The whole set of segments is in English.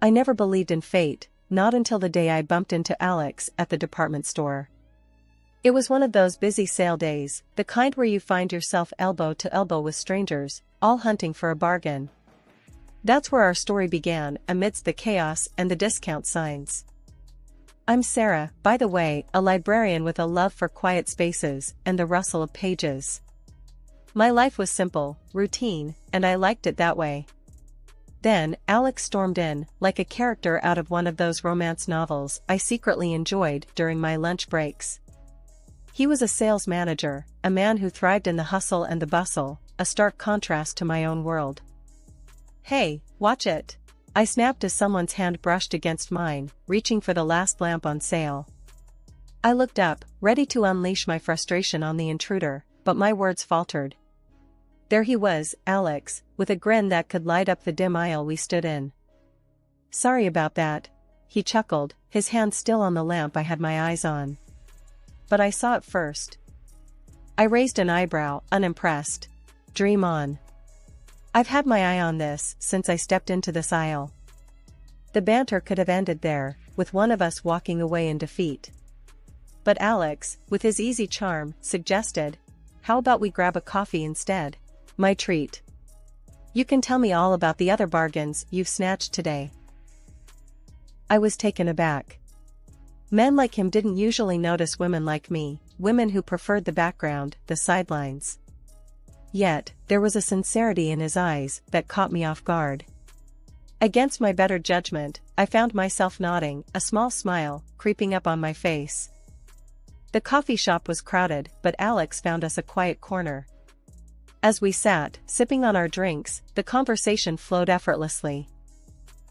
I never believed in fate, not until the day I bumped into Alex at the department store. It was one of those busy sale days, the kind where you find yourself elbow to elbow with strangers, all hunting for a bargain. That's where our story began, amidst the chaos and the discount signs. I'm Sarah, by the way, a librarian with a love for quiet spaces and the rustle of pages. My life was simple, routine, and I liked it that way. Then, Alex stormed in, like a character out of one of those romance novels I secretly enjoyed during my lunch breaks. He was a sales manager, a man who thrived in the hustle and the bustle, a stark contrast to my own world. "Hey, watch it!" I snapped as someone's hand brushed against mine, reaching for the last lamp on sale. I looked up, ready to unleash my frustration on the intruder, but my words faltered. There he was, Alex, with a grin that could light up the dim aisle we stood in. "Sorry about that," he chuckled, his hand still on the lamp I had my eyes on. "But I saw it first." I raised an eyebrow, unimpressed. "Dream on." "I've had my eye on this since I stepped into this aisle." The banter could have ended there, with one of us walking away in defeat. But Alex, with his easy charm, suggested, "How about we grab a coffee instead? My treat. You can tell me all about the other bargains you've snatched today." I was taken aback. Men like him didn't usually notice women like me, women who preferred the background, the sidelines. Yet, there was a sincerity in his eyes that caught me off guard. Against my better judgment, I found myself nodding, a small smile creeping up on my face. The coffee shop was crowded, but Alex found us a quiet corner. As we sat, sipping on our drinks, the conversation flowed effortlessly.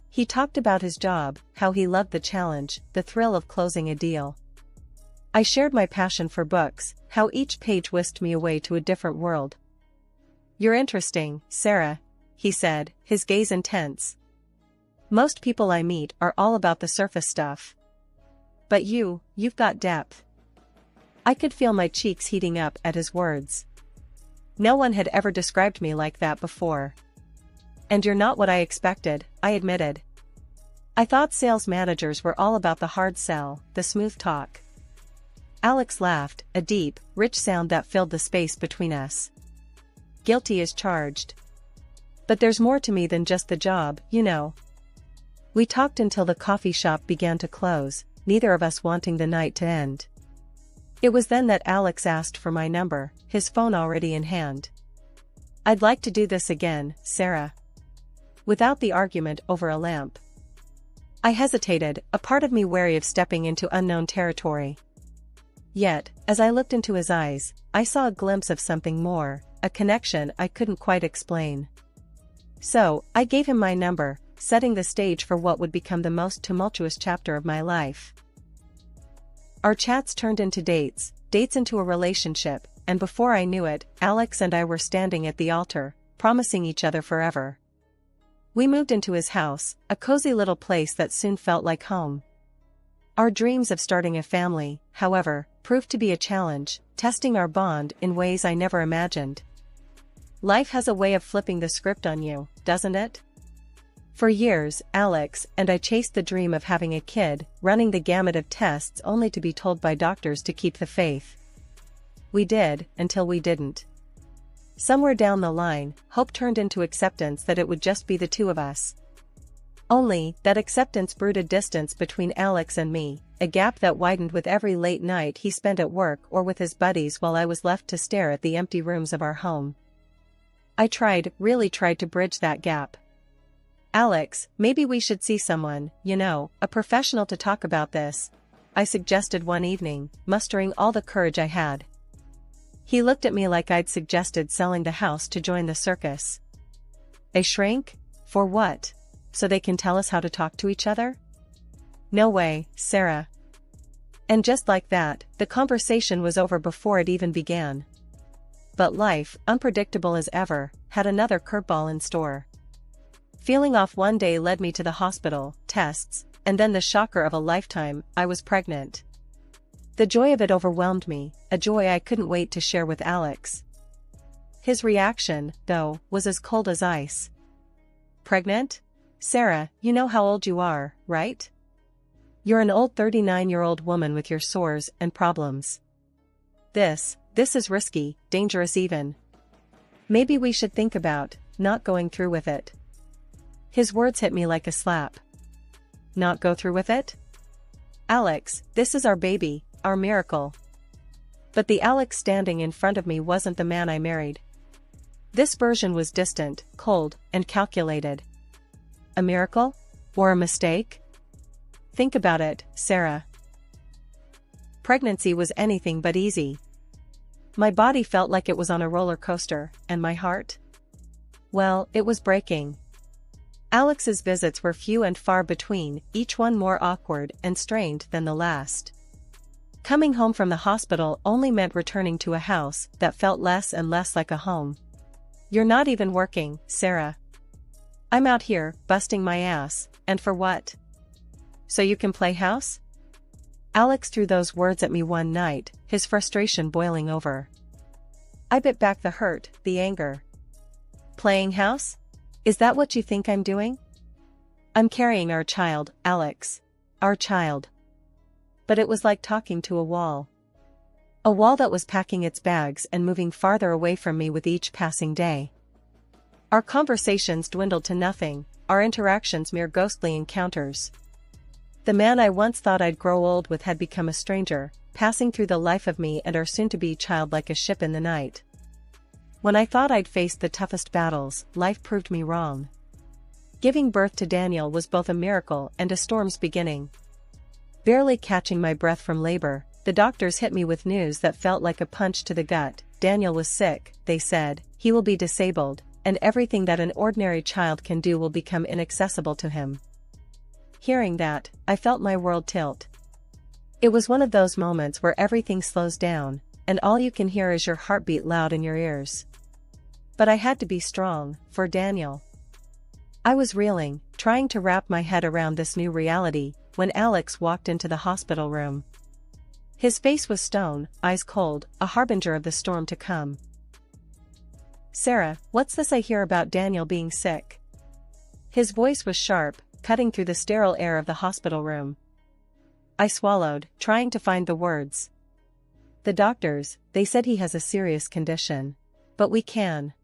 He talked about his job, how he loved the challenge, the thrill of closing a deal. I shared my passion for books, how each page whisked me away to a different world. "You're interesting, Sarah," he said, his gaze intense. "Most people I meet are all about the surface stuff. But you've got depth." I could feel my cheeks heating up at his words. No one had ever described me like that before. "And you're not what I expected," I admitted. "I thought sales managers were all about the hard sell, the smooth talk." Alex laughed, a deep, rich sound that filled the space between us. "Guilty as charged. But there's more to me than just the job, you know." We talked until the coffee shop began to close, neither of us wanting the night to end. It was then that Alex asked for my number, his phone already in hand. "I'd like to do this again, Sarah." Without the argument over a lamp. I hesitated, a part of me wary of stepping into unknown territory. Yet, as I looked into his eyes, I saw a glimpse of something more, a connection I couldn't quite explain. So, I gave him my number, setting the stage for what would become the most tumultuous chapter of my life. Our chats turned into dates into a relationship, and before I knew it, Alex and I were standing at the altar, promising each other forever. We moved into his house, a cozy little place that soon felt like home. Our dreams of starting a family, however, proved to be a challenge, testing our bond in ways I never imagined. Life has a way of flipping the script on you, doesn't it? For years, Alex and I chased the dream of having a kid, running the gamut of tests only to be told by doctors to keep the faith. We did, until we didn't. Somewhere down the line, hope turned into acceptance that it would just be the two of us. Only, that acceptance brewed a distance between Alex and me, a gap that widened with every late night he spent at work or with his buddies while I was left to stare at the empty rooms of our home. I really tried to bridge that gap. "Alex, maybe we should see someone, a professional to talk about this," I suggested one evening, mustering all the courage I had. He looked at me like I'd suggested selling the house to join the circus. "A shrink? For what? So they can tell us how to talk to each other?" "No way, Sarah." And just like that, the conversation was over before it even began. But life, unpredictable as ever, had another curveball in store. Feeling off one day led me to the hospital, tests, and then the shocker of a lifetime, I was pregnant. The joy of it overwhelmed me, a joy I couldn't wait to share with Alex. His reaction, though, was as cold as ice. "Pregnant? Sarah, you know how old you are, right? You're an old 39-year-old woman with your sores and problems. This is risky, dangerous even. Maybe we should think about not going through with it. His words hit me like a slap. Not go through with it? Alex, this is our baby, our miracle. But the Alex standing in front of me wasn't the man I married. This version was distant, cold, and calculated. A miracle? Or a mistake? Think about it, Sarah. Pregnancy was anything but easy. My body felt like it was on a roller coaster, and my heart? Well, it was breaking. Alex's visits were few and far between, each one more awkward and strained than the last. Coming home from the hospital only meant returning to a house that felt less and less like a home. You're not even working, Sarah. I'm out here, busting my ass, and for what? So you can play house? Alex threw those words at me one night, his frustration boiling over. I bit back the hurt, the anger. Playing house? Is that what you think I'm doing? I'm carrying our child, Alex. Our child. But it was like talking to a wall. A wall that was packing its bags and moving farther away from me with each passing day. Our conversations dwindled to nothing, our interactions mere ghostly encounters. The man I once thought I'd grow old with had become a stranger, passing through the life of me and our soon-to-be child like a ship in the night. When I thought I'd faced the toughest battles, life proved me wrong. Giving birth to Daniel was both a miracle and a storm's beginning. Barely catching my breath from labor, the doctors hit me with news that felt like a punch to the gut. Daniel was sick, they said, he will be disabled, and everything that an ordinary child can do will become inaccessible to him. Hearing that, I felt my world tilt. It was one of those moments where everything slows down, and all you can hear is your heartbeat loud in your ears. But I had to be strong, for Daniel. I was reeling, trying to wrap my head around this new reality, when Alex walked into the hospital room. His face was stone, eyes cold, a harbinger of the storm to come. Sarah, what's this I hear about Daniel being sick? His voice was sharp, cutting through the sterile air of the hospital room. I swallowed, trying to find the words. The doctors, they said he has a serious condition. But we can.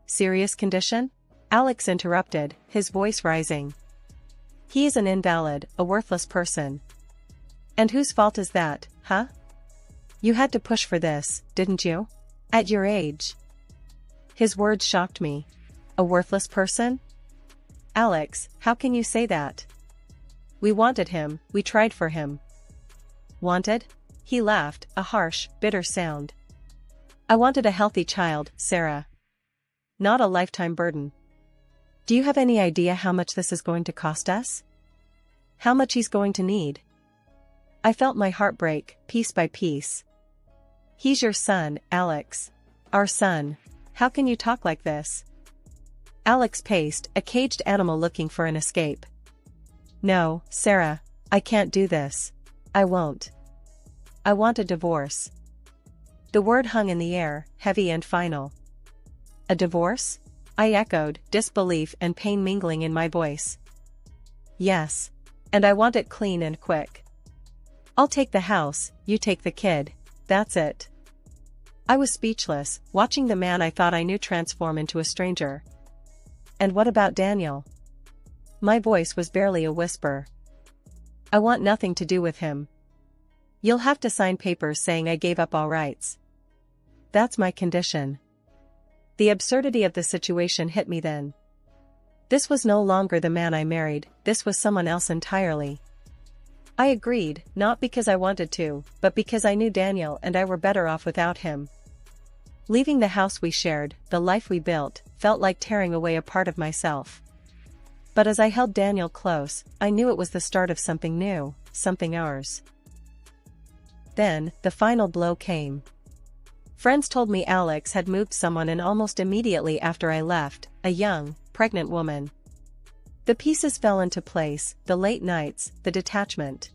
Serious condition? Alex interrupted, his voice rising. He is an invalid, a worthless person. And whose fault is that, huh? You had to push for this, didn't you? At your age. His words shocked me. A worthless person? Alex, how can you say that? We wanted him, we tried for him. Wanted? He laughed, a harsh, bitter sound. I wanted a healthy child, Sarah. Not a lifetime burden. Do you have any idea how much this is going to cost us? How much he's going to need? I felt my heart break, piece by piece. He's your son, Alex. Our son. How can you talk like this? Alex paced, a caged animal looking for an escape. No, Sarah, I can't do this. I won't. I want a divorce. The word hung in the air, heavy and final. A divorce? I echoed, disbelief and pain mingling in my voice. Yes. And I want it clean and quick. I'll take the house, you take the kid, that's it. I was speechless, watching the man I thought I knew transform into a stranger. And what about Daniel? My voice was barely a whisper. I want nothing to do with him. You'll have to sign papers saying I gave up all rights. That's my condition. The absurdity of the situation hit me then. This was no longer the man I married, this was someone else entirely. I agreed, not because I wanted to, but because I knew Daniel and I were better off without him. Leaving the house we shared, the life we built, felt like tearing away a part of myself. But as I held Daniel close, I knew it was the start of something new, something ours. Then, the final blow came. Friends told me Alex had moved someone in almost immediately after I left, a young, pregnant woman. The pieces fell into place, the late nights, the detachment.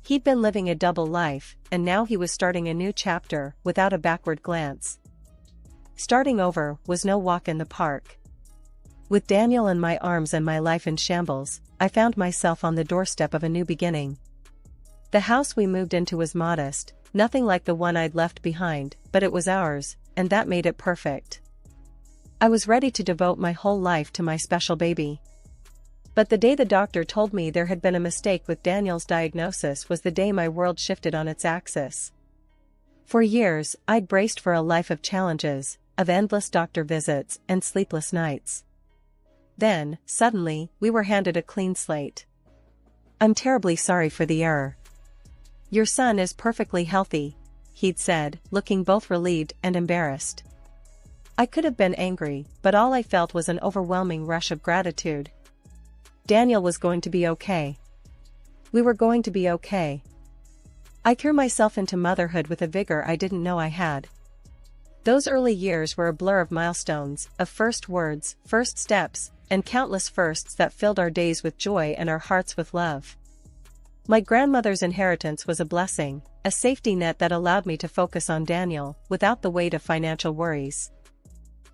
He'd been living a double life, and now he was starting a new chapter, without a backward glance. Starting over was no walk in the park. With Daniel in my arms and my life in shambles, I found myself on the doorstep of a new beginning. The house we moved into was modest, nothing like the one I'd left behind, but it was ours, and that made it perfect. I was ready to devote my whole life to my special baby. But the day the doctor told me there had been a mistake with Daniel's diagnosis was the day my world shifted on its axis. For years, I'd braced for a life of challenges, of endless doctor visits and sleepless nights. Then, suddenly, we were handed a clean slate. "I'm terribly sorry for the error. Your son is perfectly healthy," he'd said, looking both relieved and embarrassed. I could have been angry, but all I felt was an overwhelming rush of gratitude. Daniel was going to be okay. We were going to be okay. I threw myself into motherhood with a vigor I didn't know I had. Those early years were a blur of milestones, of first words, first steps, and countless firsts that filled our days with joy and our hearts with love. My grandmother's inheritance was a blessing, a safety net that allowed me to focus on Daniel, without the weight of financial worries.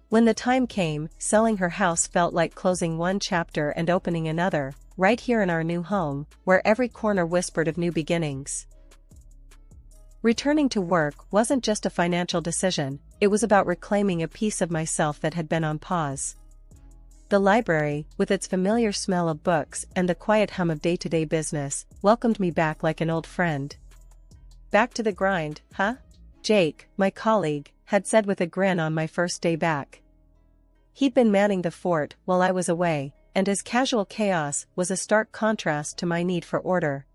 When the time came, selling her house felt like closing one chapter and opening another, right here in our new home, where every corner whispered of new beginnings. Returning to work wasn't just a financial decision, it was about reclaiming a piece of myself that had been on pause. The library, with its familiar smell of books and the quiet hum of day-to-day business, welcomed me back like an old friend. "Back to the grind, huh?" Jake, my colleague, had said with a grin on my first day back. He'd been manning the fort while I was away, and his casual chaos was a stark contrast to my need for order.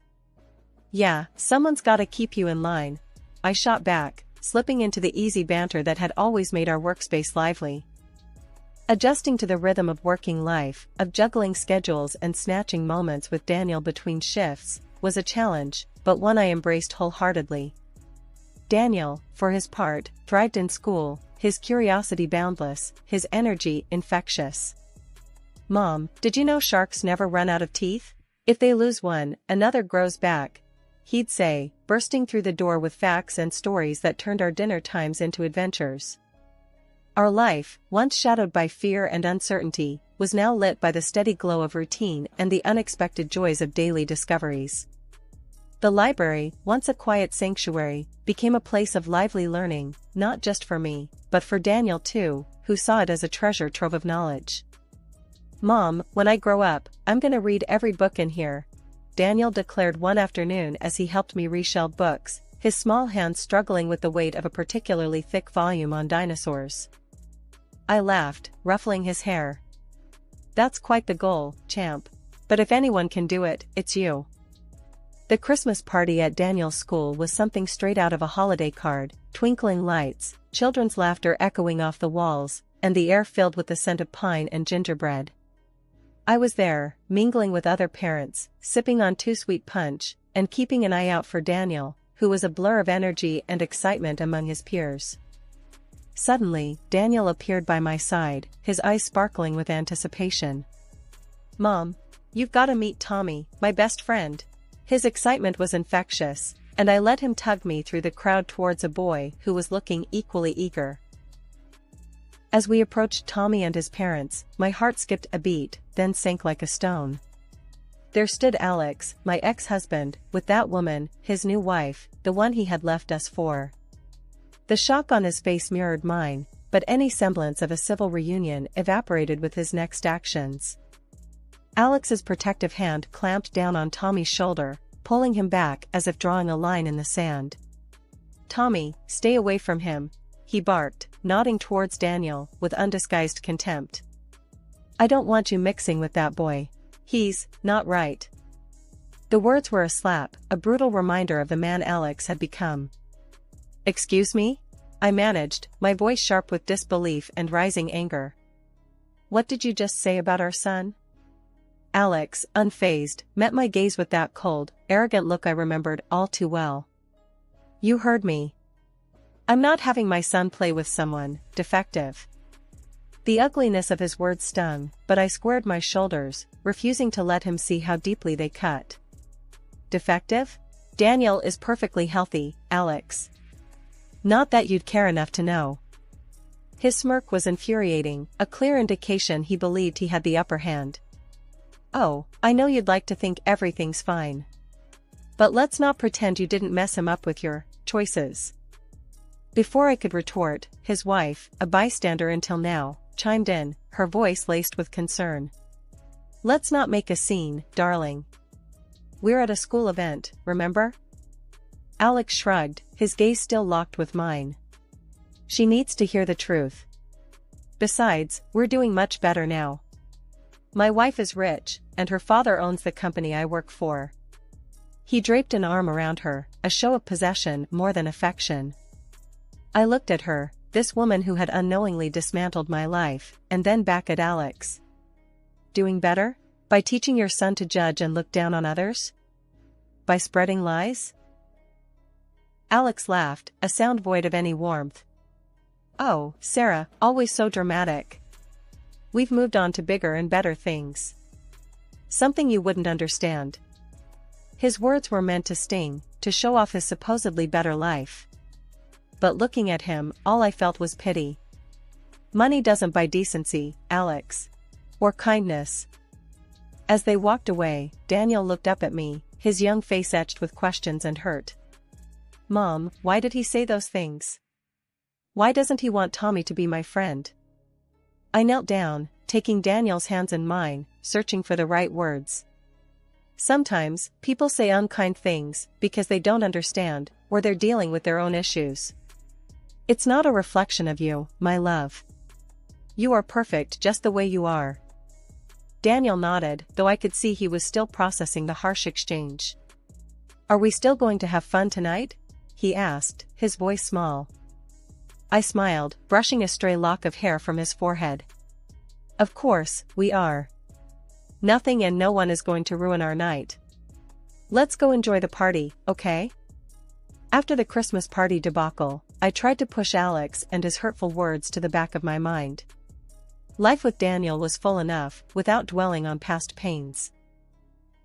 "Yeah, someone's gotta keep you in line," I shot back, slipping into the easy banter that had always made our workspace lively. Adjusting to the rhythm of working life, of juggling schedules and snatching moments with Daniel between shifts, was a challenge, but one I embraced wholeheartedly. Daniel, for his part, thrived in school, his curiosity boundless, his energy infectious. "Mom, did you know sharks never run out of teeth? If they lose one, another grows back," he'd say, bursting through the door with facts and stories that turned our dinner times into adventures. Our life, once shadowed by fear and uncertainty, was now lit by the steady glow of routine and the unexpected joys of daily discoveries. The library, once a quiet sanctuary, became a place of lively learning, not just for me, but for Daniel too, who saw it as a treasure trove of knowledge. "Mom, when I grow up, I'm gonna read every book in here," Daniel declared one afternoon as he helped me reshelve books, his small hands struggling with the weight of a particularly thick volume on dinosaurs. I laughed, ruffling his hair. "That's quite the goal, champ. But if anyone can do it, it's you." The Christmas party at Daniel's school was something straight out of a holiday card, twinkling lights, children's laughter echoing off the walls, and the air filled with the scent of pine and gingerbread. I was there, mingling with other parents, sipping on too sweet punch, and keeping an eye out for Daniel, who was a blur of energy and excitement among his peers. Suddenly, Daniel appeared by my side, his eyes sparkling with anticipation. "Mom, you've gotta meet Tommy, my best friend." His excitement was infectious, and I let him tug me through the crowd towards a boy who was looking equally eager. As we approached Tommy and his parents, my heart skipped a beat, then sank like a stone. There stood Alex, my ex-husband, with that woman, his new wife, the one he had left us for. The shock on his face mirrored mine, but any semblance of a civil reunion evaporated with his next actions. Alex's protective hand clamped down on Tommy's shoulder, pulling him back as if drawing a line in the sand. "Tommy, stay away from him," he barked, nodding towards Daniel, with undisguised contempt. "I don't want you mixing with that boy. He's not right." The words were a slap, a brutal reminder of the man Alex had become. "Excuse me?" I managed, my voice sharp with disbelief and rising anger. "What did you just say about our son?" Alex, unfazed, met my gaze with that cold, arrogant look I remembered all too well. "You heard me. I'm not having my son play with someone defective." The ugliness of his words stung, but I squared my shoulders, refusing to let him see how deeply they cut. "Defective? Daniel is perfectly healthy, Alex. Not that you'd care enough to know." His smirk was infuriating, a clear indication he believed he had the upper hand. "Oh, I know you'd like to think everything's fine. But let's not pretend you didn't mess him up with your choices." Before I could retort, his wife, a bystander until now, chimed in, her voice laced with concern. "Let's not make a scene, darling. We're at a school event, remember?" Alex shrugged, his gaze still locked with mine. "She needs to hear the truth. Besides, we're doing much better now. My wife is rich, and her father owns the company I work for." He draped an arm around her, a show of possession more than affection. I looked at her, this woman who had unknowingly dismantled my life, and then back at Alex. "Doing better? By teaching your son to judge and look down on others? By spreading lies?" Alex laughed, a sound void of any warmth. "Oh, Sarah, always so dramatic. We've moved on to bigger and better things. Something you wouldn't understand." His words were meant to sting, to show off his supposedly better life. But looking at him, all I felt was pity. Money doesn't buy decency, Alex. Or kindness. As they walked away, Daniel looked up at me, his young face etched with questions and hurt. "Mom, why did he say those things? Why doesn't he want Tommy to be my friend?" I knelt down, taking Daniel's hands in mine, searching for the right words. "Sometimes, people say unkind things because they don't understand, or they're dealing with their own issues. It's not a reflection of you, my love. You are perfect just the way you are." Daniel nodded, though I could see he was still processing the harsh exchange. "Are we still going to have fun tonight?" he asked, his voice small. I smiled, brushing a stray lock of hair from his forehead. "Of course, we are. Nothing and no one is going to ruin our night. Let's go enjoy the party, okay?" After the Christmas party debacle, I tried to push Alex and his hurtful words to the back of my mind. Life with Daniel was full enough, without dwelling on past pains.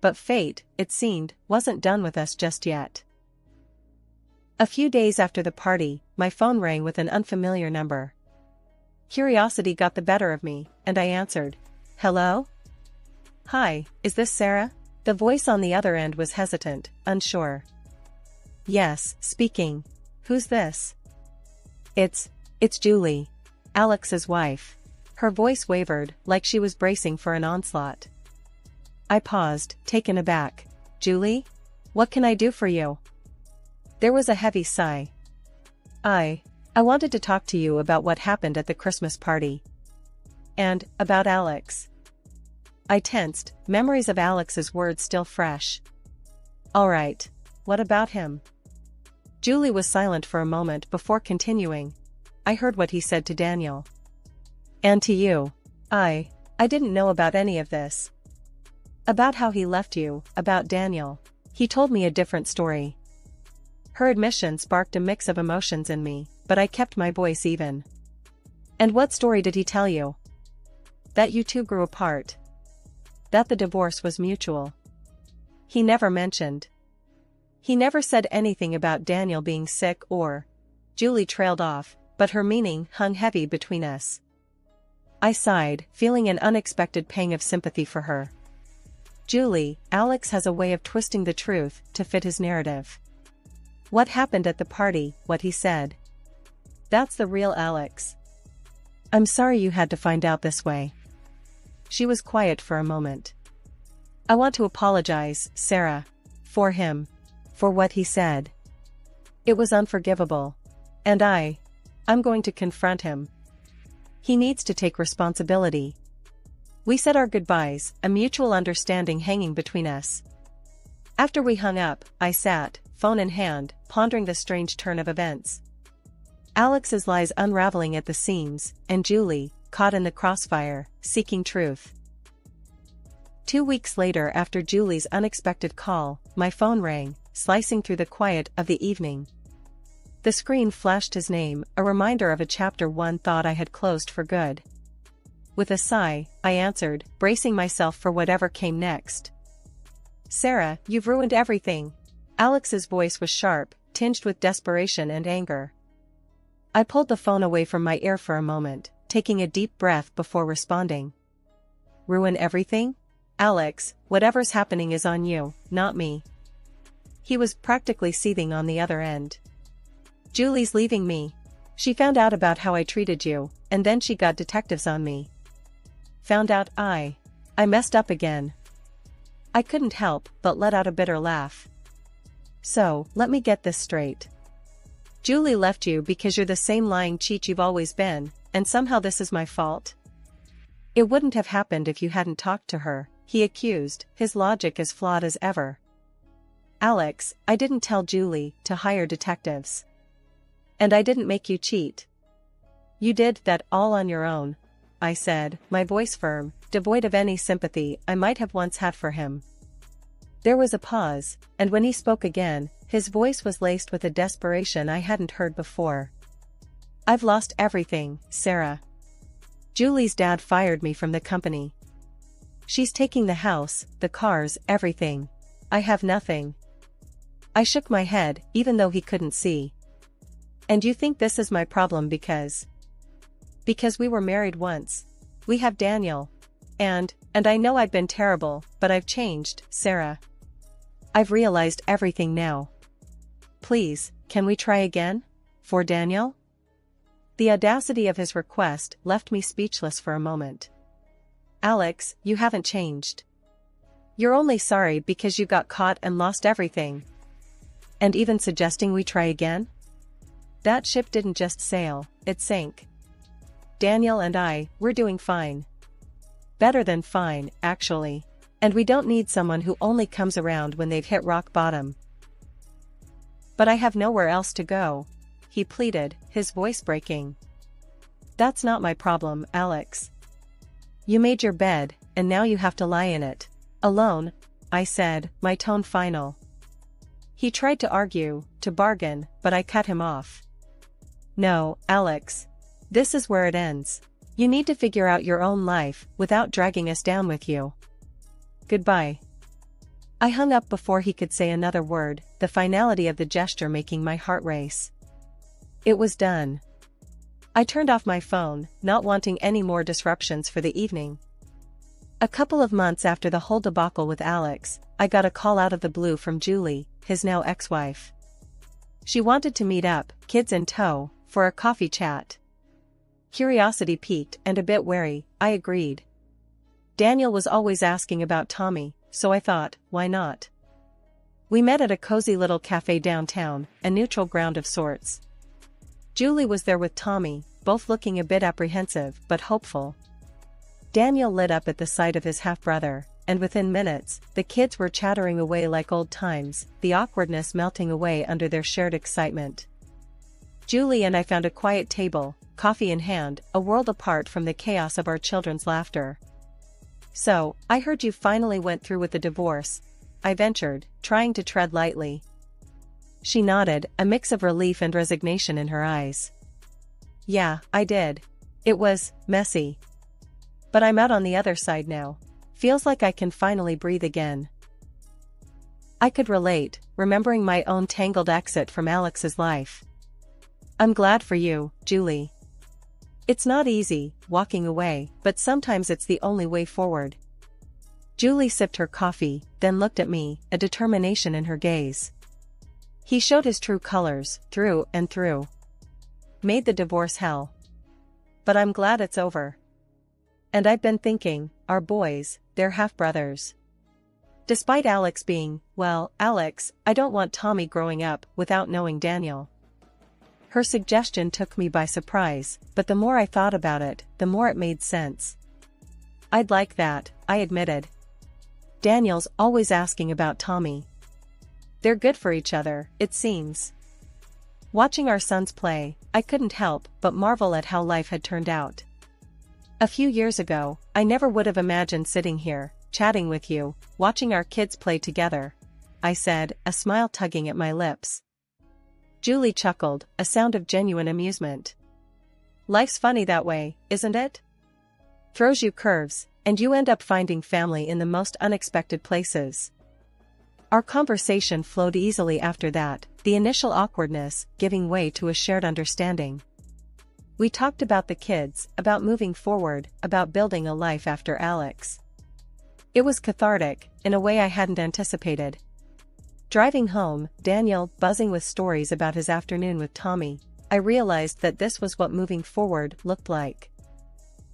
But fate, it seemed, wasn't done with us just yet. A few days after the party, my phone rang with an unfamiliar number. Curiosity got the better of me, and I answered. "Hello? Hi, is this Sarah?" The voice on the other end was hesitant, unsure. "Yes, speaking. Who's this?" It's Julie. Alex's wife." Her voice wavered, like she was bracing for an onslaught. I paused, taken aback. "Julie? What can I do for you?" There was a heavy sigh. I wanted to talk to you about what happened at the Christmas party. And, about Alex." I tensed, memories of Alex's words still fresh. "All right. What about him?" Julie was silent for a moment before continuing. "I heard what he said to Daniel. And to you. I didn't know about any of this. About how he left you, about Daniel. He told me a different story." Her admission sparked a mix of emotions in me, but I kept my voice even. "And what story did he tell you?" "That you two grew apart. That the divorce was mutual. He never mentioned. He never said anything about Daniel being sick or..." Julie trailed off, but her meaning hung heavy between us. I sighed, feeling an unexpected pang of sympathy for her. "Julie, Alex has a way of twisting the truth to fit his narrative. What happened at the party, what he said. That's the real Alex. I'm sorry you had to find out this way." She was quiet for a moment. "I want to apologize, Sarah. For him. For what he said. It was unforgivable. And I'm going to confront him. He needs to take responsibility." We said our goodbyes, a mutual understanding hanging between us. After we hung up, I sat, phone in hand, pondering the strange turn of events. Alex's lies unraveling at the seams, and Julie, caught in the crossfire, seeking truth. 2 weeks later, after Julie's unexpected call, my phone rang, slicing through the quiet of the evening. The screen flashed his name, a reminder of a chapter one thought I had closed for good. With a sigh, I answered, bracing myself for whatever came next. "Sarah, you've ruined everything." Alex's voice was sharp, tinged with desperation and anger. I pulled the phone away from my ear for a moment, taking a deep breath before responding. Ruin everything? Alex, whatever's happening is on you, not me. He was practically seething on the other end. Julie's leaving me. She found out about how I treated you, and then she got detectives on me. Found out I messed up again. I couldn't help but let out a bitter laugh. So, let me get this straight. Julie left you because you're the same lying cheat you've always been, and somehow this is my fault? It wouldn't have happened if you hadn't talked to her, he accused, his logic as flawed as ever. Alex, I didn't tell Julie to hire detectives. And I didn't make you cheat. You did that all on your own, I said, my voice firm, devoid of any sympathy I might have once had for him. There was a pause, and when he spoke again, his voice was laced with a desperation I hadn't heard before. I've lost everything, Sarah. Julie's dad fired me from the company. She's taking the house, the cars, everything. I have nothing. I shook my head, even though he couldn't see. And you think this is my problem because we were married once. We have Daniel. And I know I've been terrible, but I've changed, Sarah. I've realized everything now. Please, can we try again? For Daniel? The audacity of his request left me speechless for a moment. Alex, you haven't changed. You're only sorry because you got caught and lost everything. And even suggesting we try again? That ship didn't just sail, it sank. Daniel and we're doing fine. Better than fine, actually. And we don't need someone who only comes around when they've hit rock bottom. But I have nowhere else to go, he pleaded, his voice breaking. That's not my problem, Alex. You made your bed, and now you have to lie in it. Alone, I said, my tone final. He tried to argue, to bargain, but I cut him off. No, Alex. This is where it ends. You need to figure out your own life, without dragging us down with you. Goodbye. I hung up before he could say another word, the finality of the gesture making my heart race. It was done. I turned off my phone, not wanting any more disruptions for the evening. A couple of months after the whole debacle with Alex, I got a call out of the blue from Julie, his now ex-wife. She wanted to meet up, kids in tow, for a coffee chat. Curiosity piqued and a bit wary, I agreed. Daniel was always asking about Tommy, so I thought, why not? We met at a cozy little cafe downtown, a neutral ground of sorts. Julie was there with Tommy, both looking a bit apprehensive but hopeful. Daniel lit up at the sight of his half-brother, and within minutes, the kids were chattering away like old times, the awkwardness melting away under their shared excitement. Julie and I found a quiet table, coffee in hand, a world apart from the chaos of our children's laughter. So, I heard you finally went through with the divorce, I ventured, trying to tread lightly. She nodded, a mix of relief and resignation in her eyes. Yeah, I did. It was messy. But I'm out on the other side now. Feels like I can finally breathe again. I could relate, remembering my own tangled exit from Alex's life. I'm glad for you, Julie. It's not easy, walking away, but sometimes it's the only way forward. Julie sipped her coffee, then looked at me, a determination in her gaze. He showed his true colors, through and through. Made the divorce hell. But I'm glad it's over. And I've been thinking, our boys, they're half-brothers. Despite Alex being, well, Alex, I don't want Tommy growing up without knowing Daniel. Her suggestion took me by surprise, but the more I thought about it, the more it made sense. I'd like that, I admitted. Daniel's always asking about Tommy. They're good for each other, it seems. Watching our sons play, I couldn't help but marvel at how life had turned out. A few years ago, I never would have imagined sitting here, chatting with you, watching our kids play together, I said, a smile tugging at my lips. Julie chuckled, a sound of genuine amusement. Life's funny that way, isn't it? Throws you curves, and you end up finding family in the most unexpected places. Our conversation flowed easily after that, the initial awkwardness giving way to a shared understanding. We talked about the kids, about moving forward, about building a life after Alex. It was cathartic, in a way I hadn't anticipated. Driving home, Daniel buzzing with stories about his afternoon with Tommy, I realized that this was what moving forward looked like.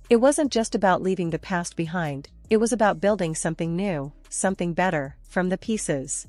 It wasn't just about leaving the past behind, it was about building something new, something better, from the pieces.